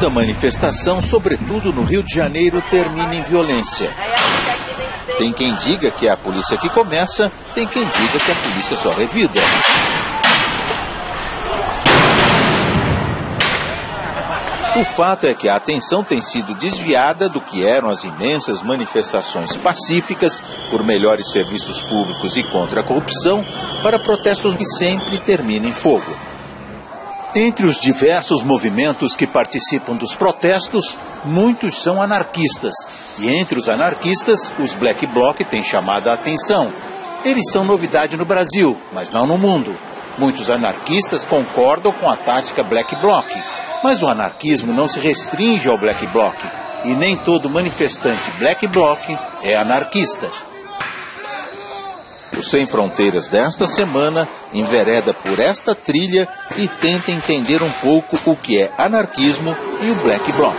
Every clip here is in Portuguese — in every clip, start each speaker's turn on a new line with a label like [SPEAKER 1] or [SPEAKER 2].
[SPEAKER 1] Toda manifestação, sobretudo no Rio de Janeiro, termina em violência. Tem quem diga que é a polícia que começa, tem quem diga que a polícia só revida. O fato é que a atenção tem sido desviada do que eram as imensas manifestações pacíficas por melhores serviços públicos e contra a corrupção para protestos que sempre terminam em fogo. Entre os diversos movimentos que participam dos protestos, muitos são anarquistas. E entre os anarquistas, os Black Bloc têm chamado a atenção. Eles são novidade no Brasil, mas não no mundo. Muitos anarquistas concordam com a tática Black Bloc. Mas o anarquismo não se restringe ao Black Bloc, e nem todo manifestante Black Bloc é anarquista. O Sem Fronteiras desta semana envereda por esta trilha e tenta entender um pouco o que é anarquismo e o Black Bloc.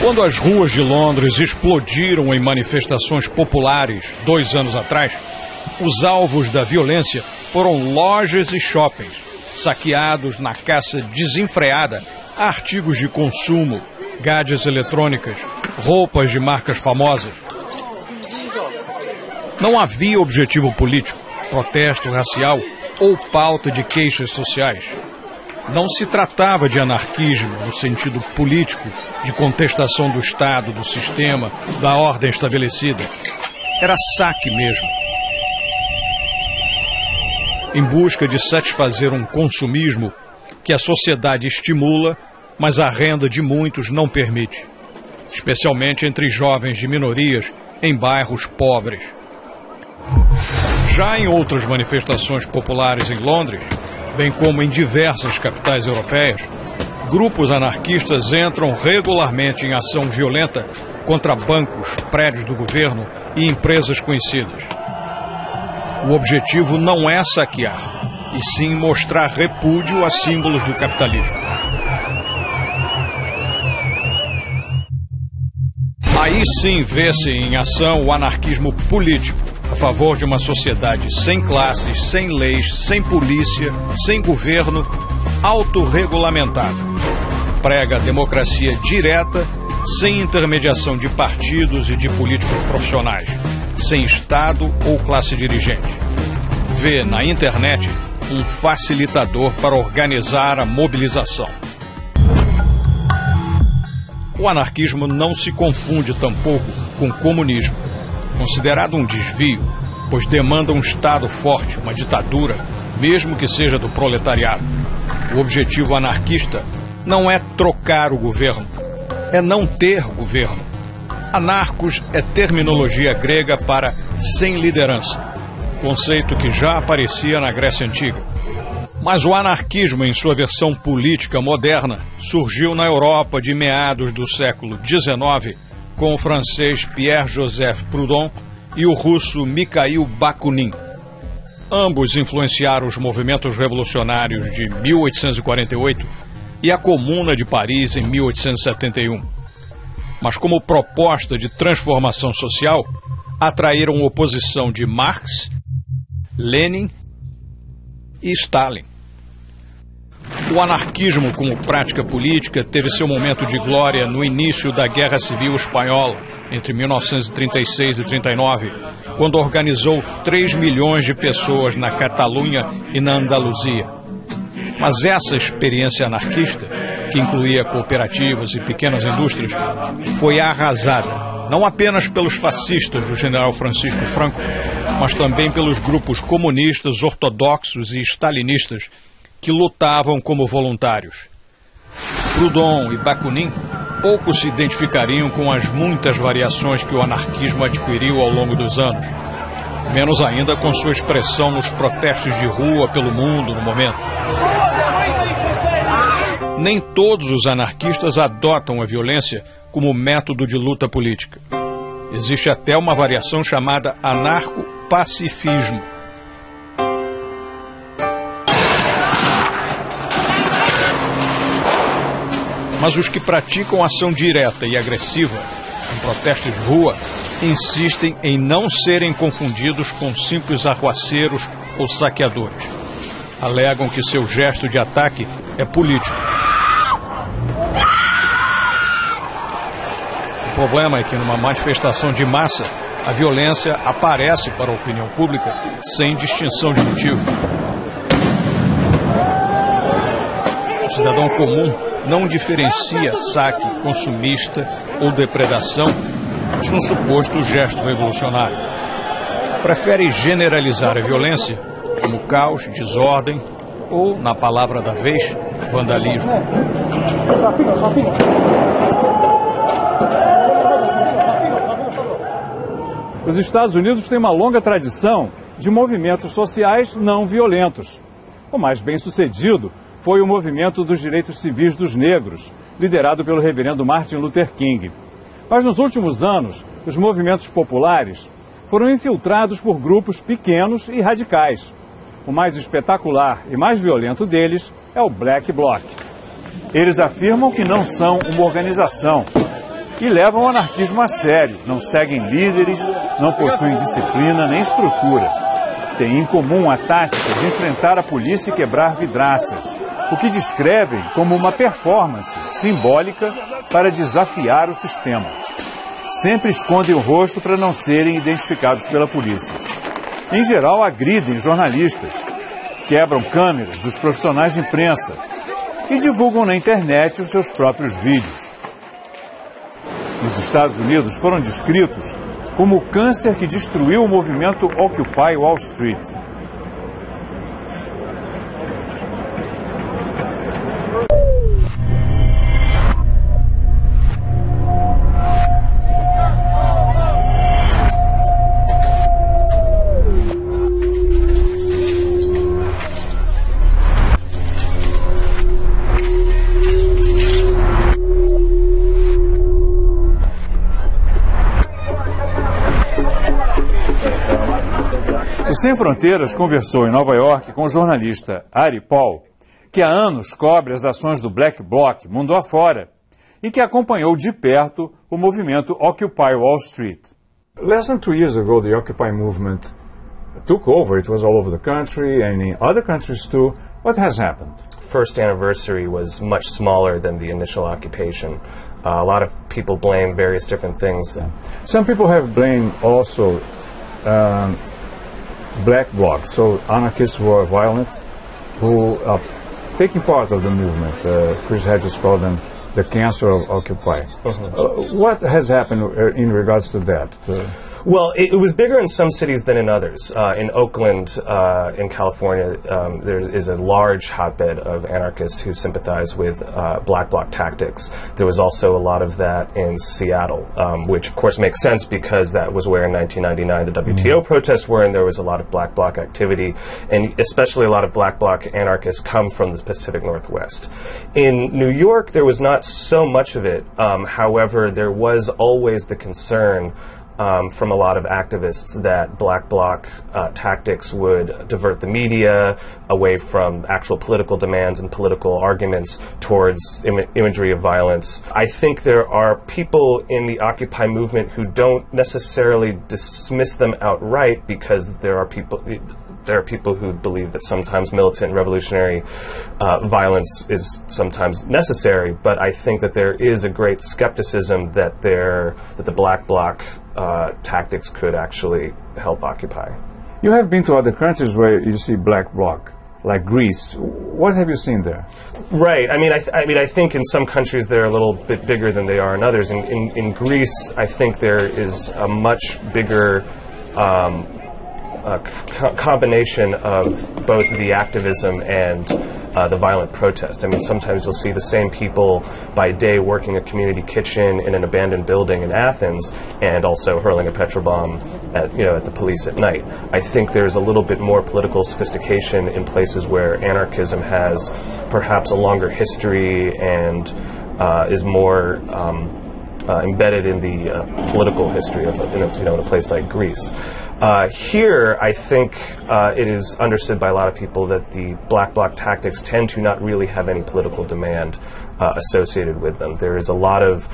[SPEAKER 2] Quando as ruas de Londres explodiram em manifestações populares 2 anos atrás, os alvos da violência foram lojas e shoppings, saqueados na caça desenfreada a artigos de consumo, gadgets eletrônicas, roupas de marcas famosas. Não havia objetivo político, protesto racial ou pauta de queixas sociais. Não se tratava de anarquismo no sentido político, de contestação do Estado, do sistema, da ordem estabelecida. Era saque mesmo. Em busca de satisfazer um consumismo que a sociedade estimula, mas a renda de muitos não permite, especialmente entre jovens de minorias em bairros pobres. Já em outras manifestações populares em Londres, bem como em diversas capitais europeias, grupos anarquistas entram regularmente em ação violenta contra bancos, prédios do governo e empresas conhecidas. O objetivo não é saquear, e sim mostrar repúdio a símbolos do capitalismo. Aí sim vê-se em ação o anarquismo político, a favor de uma sociedade sem classes, sem leis, sem polícia, sem governo, autorregulamentada. Prega a democracia direta, sem intermediação de partidos e de políticos profissionais, sem Estado ou classe dirigente. Vê na internet um facilitador para organizar a mobilização. O anarquismo não se confunde tampouco com o comunismo, considerado um desvio, pois demanda um Estado forte, uma ditadura, mesmo que seja do proletariado. O objetivo anarquista não é trocar o governo, é não ter governo. Anarcos é terminologia grega para sem liderança, conceito que já aparecia na Grécia Antiga. Mas o anarquismo, em sua versão política moderna, surgiu na Europa de meados do século XIX, com o francês Pierre-Joseph Proudhon e o russo Mikhail Bakunin. Ambos influenciaram os movimentos revolucionários de 1848 e a Comuna de Paris em 1871. Mas como proposta de transformação social, atraíram oposição de Marx, Lenin e Stalin. O anarquismo como prática política teve seu momento de glória no início da Guerra Civil Espanhola, entre 1936 e 39, quando organizou 3 milhões de pessoas na Catalunha e na Andaluzia. Mas essa experiência anarquista, que incluía cooperativas e pequenas indústrias, foi arrasada, não apenas pelos fascistas do general Francisco Franco, mas também pelos grupos comunistas, ortodoxos e stalinistas que lutavam como voluntários. Proudhon e Bakunin pouco se identificariam com as muitas variações que o anarquismo adquiriu ao longo dos anos, menos ainda com sua expressão nos protestos de rua pelo mundo no momento. Nem todos os anarquistas adotam a violência como método de luta política. Existe até uma variação chamada anarco-pacifismo. Mas os que praticam ação direta e agressiva em protestos de rua insistem em não serem confundidos com simples arruaceiros ou saqueadores. Alegam que seu gesto de ataque é político. O problema é que numa manifestação de massa, a violência aparece para a opinião pública sem distinção de motivo. O cidadão comum não diferencia saque consumista ou depredação de um suposto gesto revolucionário. Prefere generalizar a violência como caos, desordem ou, na palavra da vez, vandalismo.
[SPEAKER 3] Os Estados Unidos têm uma longa tradição de movimentos sociais não violentos. O mais bem-sucedido foi o movimento dos direitos civis dos negros, liderado pelo reverendo Martin Luther King. Mas nos últimos anos, os movimentos populares foram infiltrados por grupos pequenos e radicais. O mais espetacular e mais violento deles é o Black Bloc. Eles afirmam que não são uma organização e levam o anarquismo a sério, não seguem líderes, não possuem disciplina nem estrutura. Têm em comum a tática de enfrentar a polícia e quebrar vidraças, o que descrevem como uma performance simbólica para desafiar o sistema. Sempre escondem o rosto para não serem identificados pela polícia. Em geral, agridem jornalistas, quebram câmeras dos profissionais de imprensa e divulgam na internet os seus próprios vídeos. Nos Estados Unidos foram descritos como o câncer que destruiu o movimento Occupy Wall Street. O Sem Fronteiras conversou em Nova York com o jornalista Ari Paul, que há anos cobre as ações do Black Bloc mundo afora e que acompanhou de perto o movimento Occupy Wall Street. Less than 2 years ago, the Occupy movement took over. It was all over the country and in other countries too. What has happened?
[SPEAKER 4] First anniversary was much smaller than the initial occupation. A lot of people blame various different things.
[SPEAKER 3] Some people have blamed also Black Bloc, so anarchists who are violent, who are taking part of the movement. Chris Hedges called them the cancer of Occupy. What has happened in regards to that?
[SPEAKER 4] Well, it was bigger in some cities than in others. In Oakland, in California, there is a large hotbed of anarchists who sympathize with Black Bloc tactics. There was also a lot of that in Seattle, which of course makes sense because that was where in 1999 the WTO protests were, and there was a lot of Black Bloc activity, and especially a lot of Black Bloc anarchists come from the Pacific Northwest. In New York, there was not so much of it. However, there was always the concern from a lot of activists that Black Bloc tactics would divert the media away from actual political demands and political arguments towards imagery of violence. I think there are people in the Occupy movement who don't necessarily dismiss them outright because there are people who believe that sometimes militant revolutionary violence is sometimes necessary, but I think that there is a great skepticism that the Black Bloc tactics could actually help Occupy.
[SPEAKER 3] You have been to other countries where you see Black Bloc, like Greece. What have you seen there?
[SPEAKER 4] Right. I think in some countries they're a little bit bigger than they are in others. In Greece, I think there is a much bigger combination of both the activism and the violent protest. I mean, sometimes you'll see the same people by day working a community kitchen in an abandoned building in Athens and also hurling a petrol bomb at the police at night. I think there's a little bit more political sophistication in places where anarchism has perhaps a longer history and is more embedded in the political history of in a place like Greece. Here, I think it is understood by a lot of people that the Black Bloc tactics tend to not really have any political demand associated with them. There is a lot of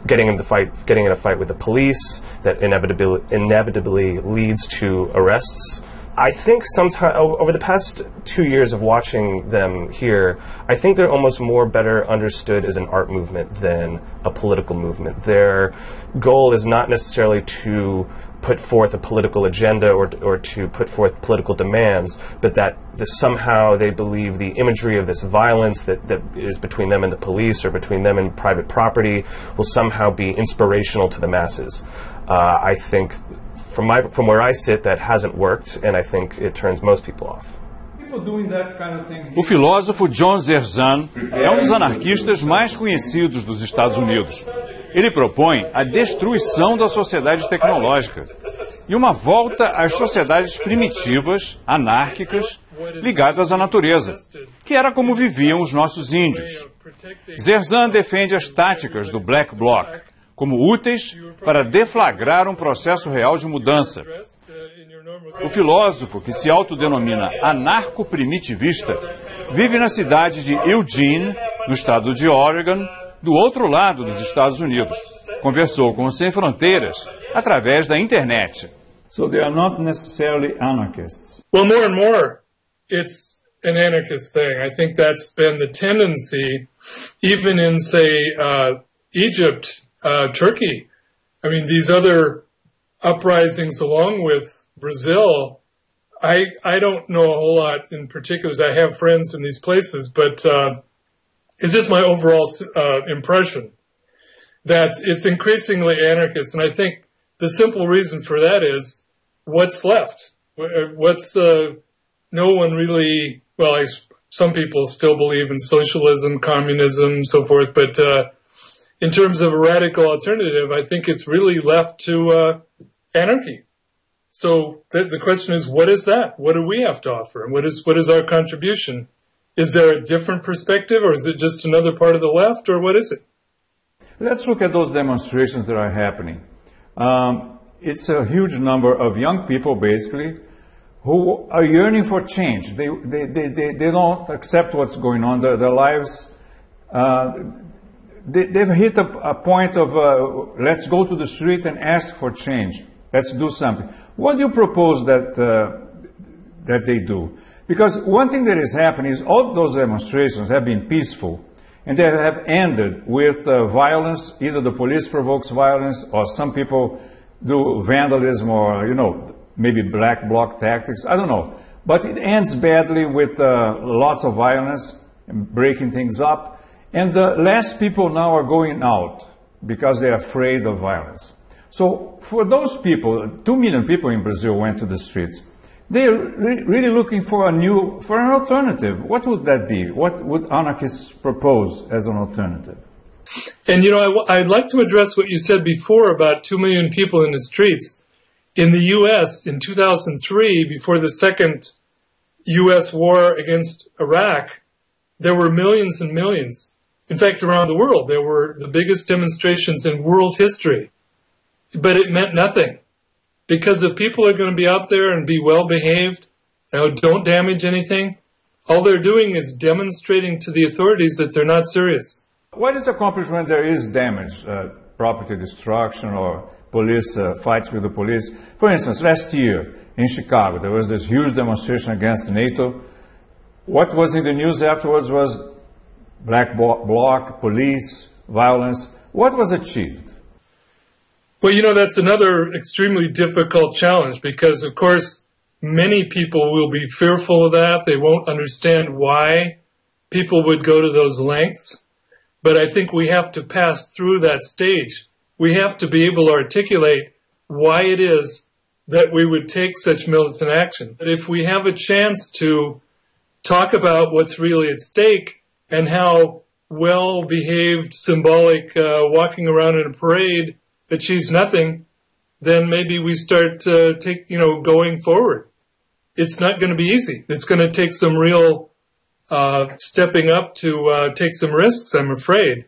[SPEAKER 4] getting in a fight with the police that inevitably leads to arrests. I think sometime over the past 2 years of watching them here, I think they're almost more better understood as an art movement than a political movement. Their goal is not necessarily to put forth a political agenda or to put forth political demands, but that somehow they believe the imagery of this violence that is between them and the police or between them and private property will somehow be inspirational to the masses. I think from where I sit, that hasn't worked, and I think it turns most people off.
[SPEAKER 3] O filósofo John Zerzan é dos anarquistas mais conhecidos dos Estados Unidos. Ele propõe a destruição da sociedade tecnológica e uma volta às sociedades primitivas, anárquicas, ligadas à natureza, que era como viviam os nossos índios. Zerzan defende as táticas do Black Bloc como úteis para deflagrar um processo real de mudança. O filósofo, que se autodenomina anarco-primitivista, vive na cidade de Eugene, no estado de Oregon, do outro lado dos Estados Unidos. Conversou com o Sem Fronteiras através da internet.
[SPEAKER 5] So they are not necessarily anarchists.
[SPEAKER 6] Well, more and more, it's an anarchist thing. I think that's been the tendency, even in, say, Egypt, Turkey. I mean, these other uprisings along with Brazil, I don't know a whole lot in particulars. I have friends in these places, but it's just my overall impression that it's increasingly anarchist. And I think the simple reason for that is what's left. What's no one really, well, some people still believe in socialism, communism, so forth, but in terms of a radical alternative, I think it's really left to anarchy. So the question is, what is that? What do we have to offer? And what is our contribution? Is there a different perspective, or is it just another part of the left, or what is it?
[SPEAKER 3] Let's look at those demonstrations that are happening. It's a huge number of young people, basically, who are yearning for change. They don't accept what's going on. Their lives, they've hit a point of let's go to the street and ask for change. Let's do something. What do you propose that they do? Because one thing that is happening is all those demonstrations have been peaceful, and they have ended with violence. Either the police provokes violence, or some people do vandalism, or, maybe black bloc tactics. I don't know. But it ends badly with lots of violence, breaking things up. And less people now are going out because they're afraid of violence. So for those people, 2 million people in Brazil went to the streets. They're really looking for an alternative. What would that be? What would anarchists propose as an alternative?
[SPEAKER 6] And, I'd like to address what you said before about 2 million people in the streets. In the U.S., in 2003, before the second U.S. war against Iraq, there were millions and millions. In fact, around the world, there were the biggest demonstrations in world history. But it meant nothing. Because if people are going to be out there and be well-behaved, don't damage anything, all they're doing is demonstrating to the authorities that they're not serious.
[SPEAKER 3] What is accomplished when there is damage, property destruction, or police fights with the police? For instance, last year in Chicago, there was this huge demonstration against NATO. What was in the news afterwards was black bloc, police, violence. What was achieved?
[SPEAKER 6] Well, that's another extremely difficult challenge because, of course, many people will be fearful of that. They won't understand why people would go to those lengths. But I think we have to pass through that stage. We have to be able to articulate why it is that we would take such militant action. But if we have a chance to talk about what's really at stake and how well-behaved, symbolic walking around in a parade achieves nothing, then maybe we start going forward. It's not going to be easy. It's going to take some real stepping up to take some risks, I'm afraid.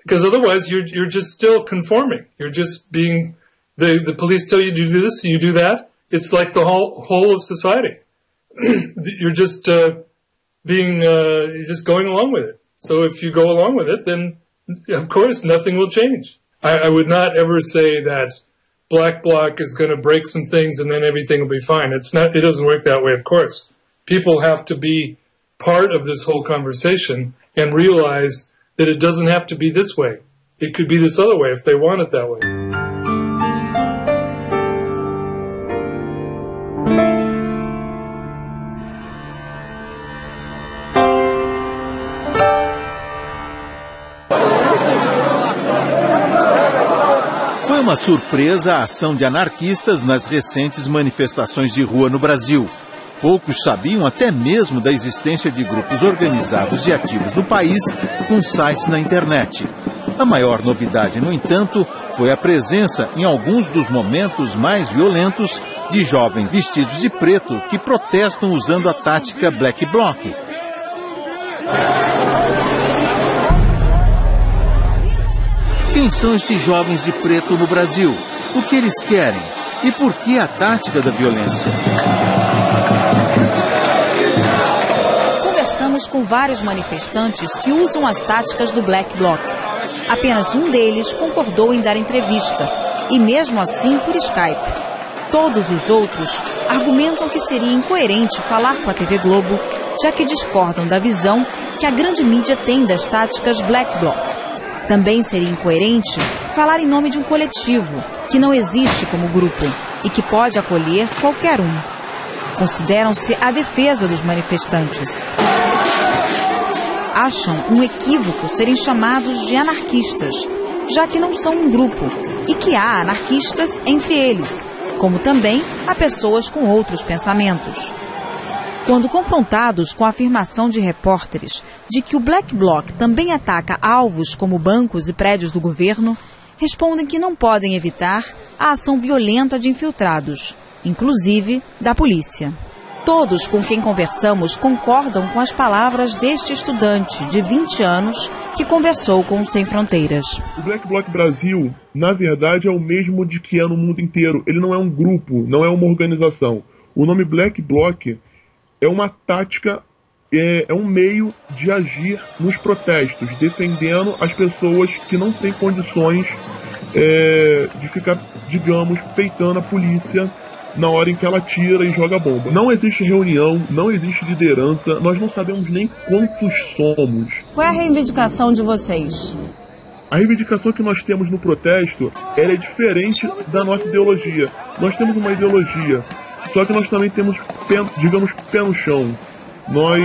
[SPEAKER 6] Because otherwise you're just still conforming. You're just being, the police tell you to do this, you do that. It's like the whole of society. You're just you're just going along with it. So if you go along with it, then of course, nothing will change. I would not ever say that Black Bloc is going to break some things and then everything will be fine. It doesn't work that way, of course. People have to be part of this whole conversation and realize that it doesn't have to be this way. It could be this other way if they want it that way.
[SPEAKER 1] Foi uma surpresa a ação de anarquistas nas recentes manifestações de rua no Brasil. Poucos sabiam até mesmo da existência de grupos organizados e ativos no país com sites na internet. A maior novidade, no entanto, foi a presença, em alguns dos momentos mais violentos, de jovens vestidos de preto que protestam usando a tática Black Bloc. Quem são esses jovens de preto no Brasil? O que eles querem? E por que a tática da violência?
[SPEAKER 7] Conversamos com vários manifestantes que usam as táticas do Black Bloc. Apenas um deles concordou em dar entrevista, e mesmo assim por Skype. Todos os outros argumentam que seria incoerente falar com a TV Globo, já que discordam da visão que a grande mídia tem das táticas Black Bloc. Também seria incoerente falar em nome de um coletivo, que não existe como grupo e que pode acolher qualquer um. Consideram-se a defesa dos manifestantes. Acham um equívoco serem chamados de anarquistas, já que não são um grupo e que há anarquistas entre eles, como também há pessoas com outros pensamentos. Quando confrontados com a afirmação de repórteres de que o Black Bloc também ataca alvos como bancos e prédios do governo, respondem que não podem evitar a ação violenta de infiltrados, inclusive da polícia. Todos com quem conversamos concordam com as palavras deste estudante de 20 anos que conversou com o Sem Fronteiras.
[SPEAKER 8] O Black Bloc Brasil, na verdade, é o mesmo de que é no mundo inteiro. Ele não é um grupo, não é uma organização. O nome Black Bloc é uma tática, é um meio de agir nos protestos, defendendo as pessoas que não têm condições de ficar, digamos, peitando a polícia na hora em que ela tira e joga bomba. Não existe reunião, não existe liderança, nós não sabemos nem quantos somos.
[SPEAKER 7] Qual é a reivindicação de vocês?
[SPEAKER 8] A reivindicação que nós temos no protesto, ela é diferente da nossa ideologia. Nós temos uma ideologia, só que nós também temos, digamos, pé no chão. Nós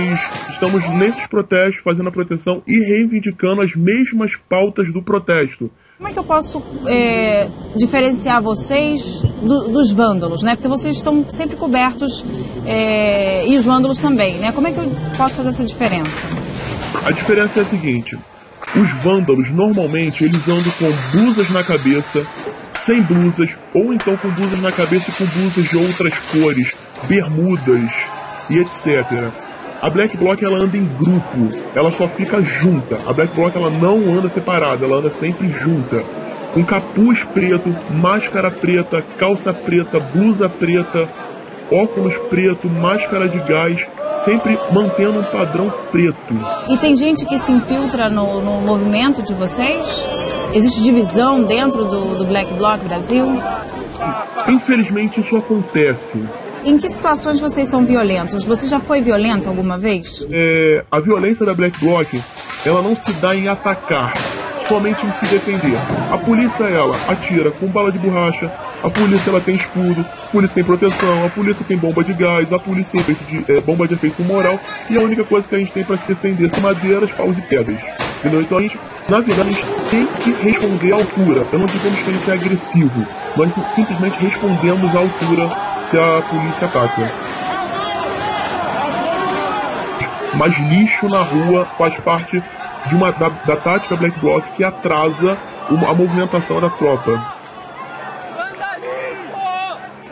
[SPEAKER 8] estamos nesses protestos fazendo a proteção e reivindicando as mesmas pautas do protesto.
[SPEAKER 7] Como é que eu posso diferenciar vocês dos vândalos, né? Porque vocês estão sempre cobertos e os vândalos também, né? Como é que eu posso fazer essa diferença?
[SPEAKER 8] A diferença é a seguinte: os vândalos normalmente eles andam com blusas na cabeça, sem blusas, ou então com blusas na cabeça e com blusas de outras cores, bermudas e etc. A Black Bloc ela anda em grupo, ela só fica junta. A Black Bloc ela não anda separada, ela anda sempre junta. Com capuz preto, máscara preta, calça preta, blusa preta, óculos preto, máscara de gás, sempre mantendo um padrão preto.
[SPEAKER 7] E tem gente que se infiltra no movimento de vocês? Existe divisão dentro do Black Bloc Brasil?
[SPEAKER 8] Infelizmente isso acontece.
[SPEAKER 7] Em que situações vocês são violentos? Você já foi violento alguma vez?
[SPEAKER 8] A violência da Black Bloc, ela não se dá em atacar, somente em se defender. A polícia, ela atira com bala de borracha, a polícia ela tem escudo, a polícia tem proteção, a polícia tem bomba de gás, a polícia tem bomba de efeito moral, e a única coisa que a gente tem para se defender são madeiras, paus e pedras. Entendeu? Então a gente, na verdade, a gente tem que responder à altura. Eu não digamos que a gente é agressivo, nós simplesmente respondemos à altura que a polícia ataca. Mas lixo na rua faz parte de da tática Black Bloc que atrasa a movimentação da tropa.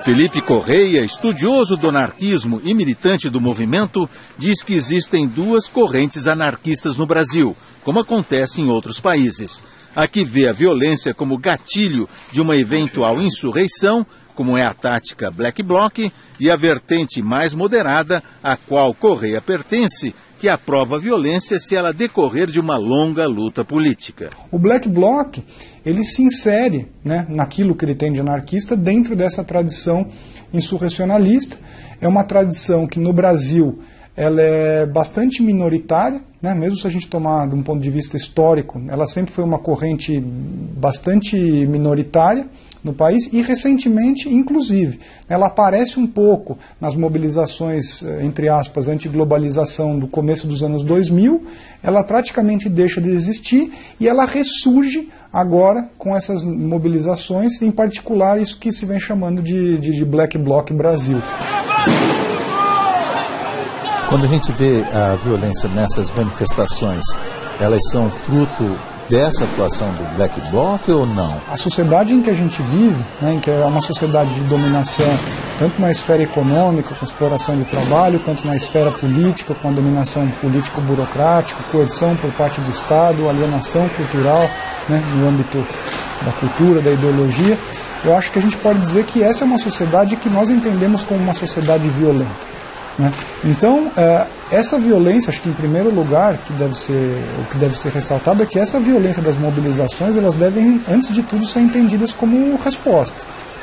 [SPEAKER 1] Felipe Correia, estudioso do anarquismo e militante do movimento, diz que existem duas correntes anarquistas no Brasil, como acontece em outros países. A que vê a violência como gatilho de uma eventual insurreição, como é a tática Black Bloc, e a vertente mais moderada, a qual Correia pertence, que aprova a violência se ela decorrer de uma longa luta política.
[SPEAKER 9] O Black Bloc, ele se insere, né, naquilo que ele tem de anarquista dentro dessa tradição insurrecionalista. É uma tradição que no Brasil ela é bastante minoritária, né, mesmo se a gente tomar de um ponto de vista histórico, ela sempre foi uma corrente bastante minoritária no país e recentemente, inclusive, ela aparece um pouco nas mobilizações, entre aspas, anti-globalização do começo dos anos 2000, ela praticamente deixa de existir e ela ressurge agora com essas mobilizações, em particular isso que se vem chamando de Black Bloc Brasil.
[SPEAKER 1] Quando a gente vê a violência nessas manifestações, elas são fruto dessa atuação do Black Bloc ou não?
[SPEAKER 9] A sociedade em que a gente vive, né, em que é uma sociedade de dominação, tanto na esfera econômica, com exploração de trabalho, quanto na esfera política, com a dominação político-burocrática, coerção por parte do Estado, alienação cultural, né, no âmbito da cultura, da ideologia, eu acho que a gente pode dizer que essa é uma sociedade que nós entendemos como uma sociedade violenta. Né? Então, essa violência, acho que em primeiro lugar, o que deve ser ressaltado é que essa violência das mobilizações, elas devem, antes de tudo, ser entendidas como resposta.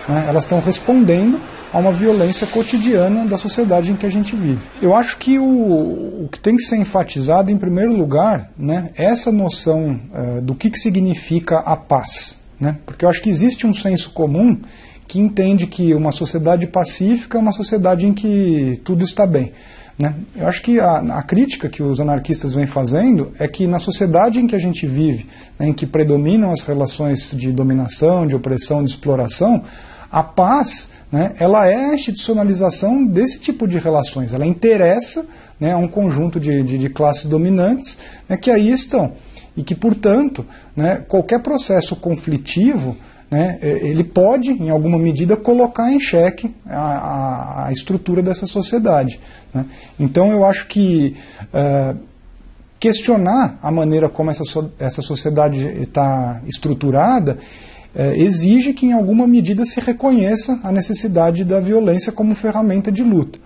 [SPEAKER 9] Né? Elas estão respondendo a uma violência cotidiana da sociedade em que a gente vive. Eu acho que o que tem que ser enfatizado, em primeiro lugar, né, é essa noção do que significa a paz. Né? Porque eu acho que existe um senso comum que entende que uma sociedade pacífica é uma sociedade em que tudo está bem. Né? Eu acho que a crítica que os anarquistas vêm fazendo é que na sociedade em que a gente vive, né, em que predominam as relações de dominação, de opressão, de exploração, a paz, né, ela é a institucionalização desse tipo de relações. Ela interessa, né, a um conjunto de classes dominantes, né, que aí estão. E que, portanto, né, qualquer processo conflitivo, né, ele pode, em alguma medida, colocar em xeque a estrutura dessa sociedade. Né? Então, eu acho que questionar a maneira como essa sociedade está estruturada exige que, em alguma medida, se reconheça a necessidade da violência como ferramenta de luta.